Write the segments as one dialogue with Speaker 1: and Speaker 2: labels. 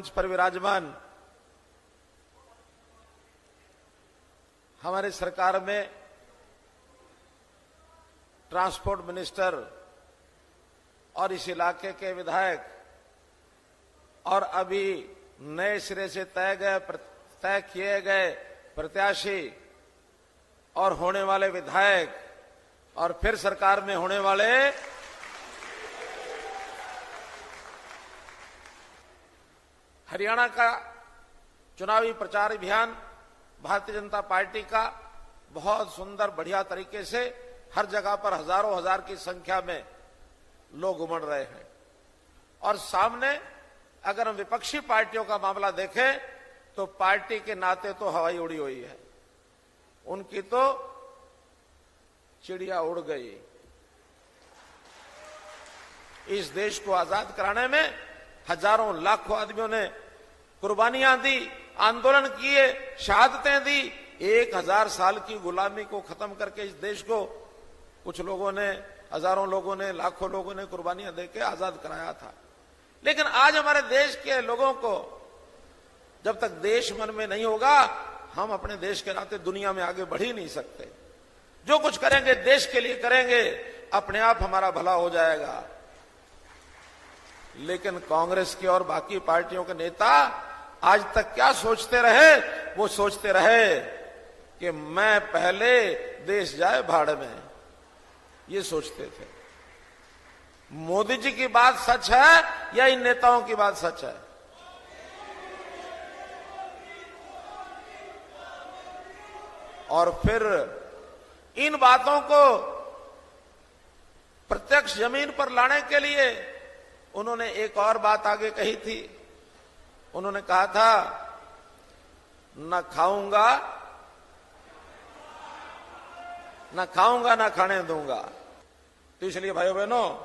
Speaker 1: मंच पर विराजमान हमारे सरकार में ट्रांसपोर्ट मिनिस्टर और इस इलाके के विधायक और अभी नए सिरे से तय किए गए प्रत्याशी और होने वाले विधायक और फिर सरकार में होने वाले हरियाणा का चुनावी प्रचार अभियान भारतीय जनता पार्टी का बहुत सुंदर बढ़िया तरीके से हर जगह पर हजारों हजार की संख्या में लोग उमड़ रहे हैं। और सामने अगर हम विपक्षी पार्टियों का मामला देखें तो पार्टी के नाते तो हवाई उड़ी हुई है, उनकी तो चिड़िया उड़ गई। इस देश को आजाद कराने में हजारों लाखों आदमियों ने कुर्बानियां दी, आंदोलन किए, शहादतें दी। 1000 साल की गुलामी को खत्म करके इस देश को कुछ लोगों ने, हजारों लोगों ने, लाखों लोगों ने कुर्बानियां देके आजाद कराया था। लेकिन आज हमारे देश के लोगों को जब तक देश मन में नहीं होगा, हम अपने देश के नाते दुनिया में आगे बढ़ ही नहीं सकते। जो कुछ करेंगे देश के लिए करेंगे, अपने आप हमारा भला हो जाएगा। लेकिन कांग्रेस के और बाकी पार्टियों के नेता आज तक क्या सोचते रहे? वो सोचते रहे कि मैं पहले, देश जाए भाड़ में, ये सोचते थे। मोदी जी की बात सच है या इन नेताओं की बात सच है? और फिर इन बातों को प्रत्यक्ष जमीन पर लाने के लिए उन्होंने एक और बात आगे कही थी। उन्होंने कहा था, न खाऊंगा न खाने दूंगा। तो इसलिए भाइयों बहनों,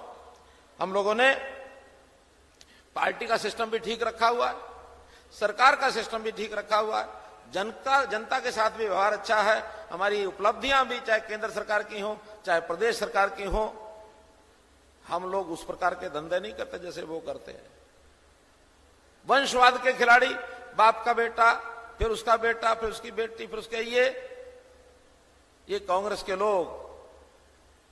Speaker 1: हम लोगों ने पार्टी का सिस्टम भी ठीक रखा हुआ है, सरकार का सिस्टम भी ठीक रखा हुआ है, जनता के साथ भी व्यवहार अच्छा है। हमारी उपलब्धियां भी चाहे केंद्र सरकार की हो चाहे प्रदेश सरकार की हो, हम लोग उस प्रकार के धंधे नहीं करते जैसे वो करते हैं। वंशवाद के खिलाड़ी, बाप का बेटा, फिर उसका बेटा, फिर उसकी बेटी, फिर उसके ये कांग्रेस के लोग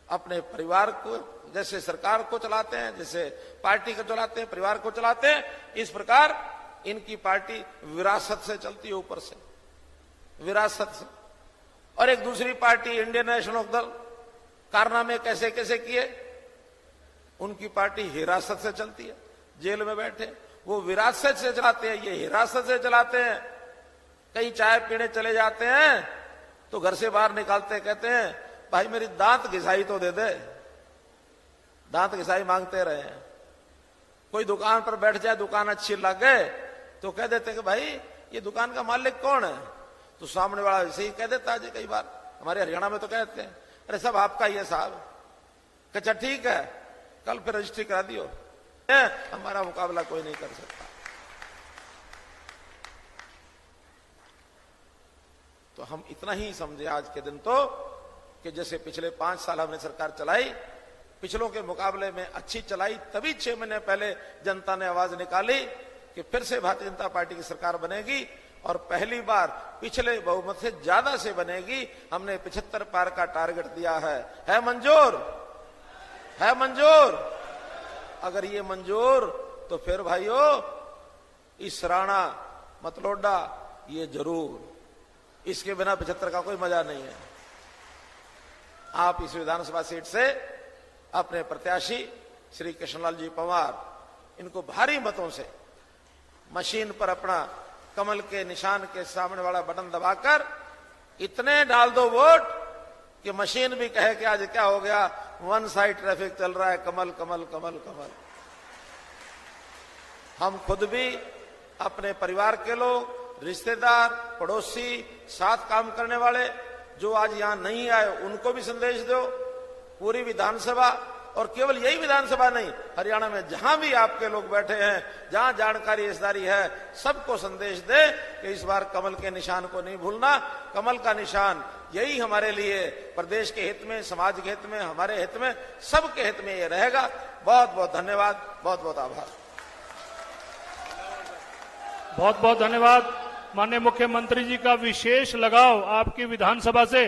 Speaker 1: अपने परिवार को जैसे सरकार को चलाते हैं, जैसे पार्टी को चलाते हैं, परिवार को चलाते हैं, इस प्रकार इनकी पार्टी विरासत से चलती है, ऊपर से विरासत से। और एक दूसरी पार्टी इंडियन नेशनल दल, कारनामे कैसे कैसे किए, उनकी पार्टी हिरासत से चलती है, जेल में बैठे। वो विरासत से चलाते हैं, ये हिरासत से चलाते हैं। कहीं चाय पीने चले जाते हैं तो घर से बाहर निकालते, कहते हैं भाई मेरी दांत घिसाई तो दे दे, दांत घिसाई मांगते रहे हैं। कोई दुकान पर बैठ जाए, दुकान अच्छी लग गए तो कह देते कि भाई ये दुकान का मालिक कौन है? तो सामने वाला ऐसे ही कह देता है। कई बार हमारे हरियाणा में तो कहते हैं, अरे सब आपका ही है साहब। अच्छा ठीक है, कल फिर रजिस्ट्री करा दियो, हमारा मुकाबला कोई नहीं कर सकता। तो हम इतना ही समझे आज के दिन तो कि जैसे पिछले 5 साल हमने सरकार चलाई, पिछलों के मुकाबले में अच्छी चलाई, तभी 6 महीने पहले जनता ने आवाज निकाली कि फिर से भारतीय जनता पार्टी की सरकार बनेगी और पहली बार पिछले बहुमत से ज्यादा से बनेगी। हमने 75 पार का टारगेट दिया है मंजूर? है मंजूर? अगर ये मंजूर तो फिर भाइयों इस राणा मतलोडा ये जरूर, इसके बिना 75 का कोई मजा नहीं है। आप इस विधानसभा सीट से अपने प्रत्याशी श्री कृष्णलाल जी पंवार, इनको भारी मतों से मशीन पर अपना कमल के निशान के सामने वाला बटन दबाकर इतने डाल दो वोट कि मशीन भी कहे कि आज क्या हो गया, वन साइड ट्रैफिक चल रहा है, कमल कमल कमल कमल। हम खुद भी, अपने परिवार के लोग, रिश्तेदार, पड़ोसी, साथ काम करने वाले जो आज यहां नहीं आए, उनको भी संदेश दो। पूरी विधानसभा, और केवल यही विधानसभा नहीं, हरियाणा में जहां भी आपके लोग बैठे हैं, जहां जानकारी हिस्सेदारी है, सबको संदेश दे कि इस बार कमल के निशान को नहीं भूलना। कमल का निशान यही हमारे लिए प्रदेश के हित में, समाज के हित में, हमारे हित में, सबके हित में ये रहेगा। बहुत बहुत धन्यवाद, बहुत बहुत आभार।
Speaker 2: बहुत बहुत धन्यवाद। माननीय मुख्यमंत्री जी का विशेष लगाव आपकी विधानसभा से।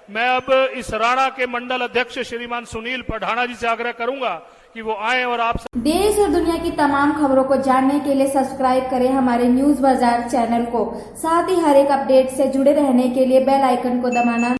Speaker 2: मैं अब इस राणा के मंडल अध्यक्ष श्रीमान सुनील पढ़ाना जी से आग्रह करूंगा कि वो आए और आप
Speaker 3: देश और दुनिया की तमाम खबरों को जानने के लिए सब्सक्राइब करें हमारे न्यूज बाजार चैनल को। साथ ही हर एक अपडेट से जुड़े रहने के लिए बेल आइकन को दबाना